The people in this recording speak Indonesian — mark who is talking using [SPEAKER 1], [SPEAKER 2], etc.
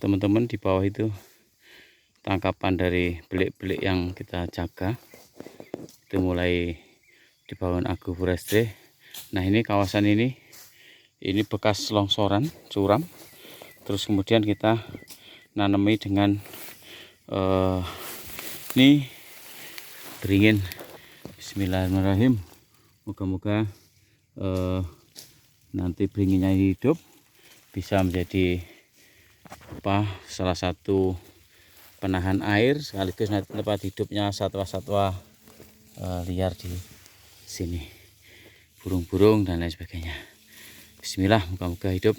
[SPEAKER 1] teman-teman di bawah itu tangkapan dari belik-belik yang kita jaga. Itu mulai dibangun agroforestry. Nah, ini kawasan ini bekas longsoran curam. Terus kemudian kita nanami dengan ini beringin. Bismillahirrahmanirrahim. Moga-moga nanti beringinnya hidup, bisa menjadi salah satu penahan air, sekaligus tempat hidupnya satwa-satwa liar di sini, burung-burung dan lain sebagainya. Bismillah, moga-moga hidup.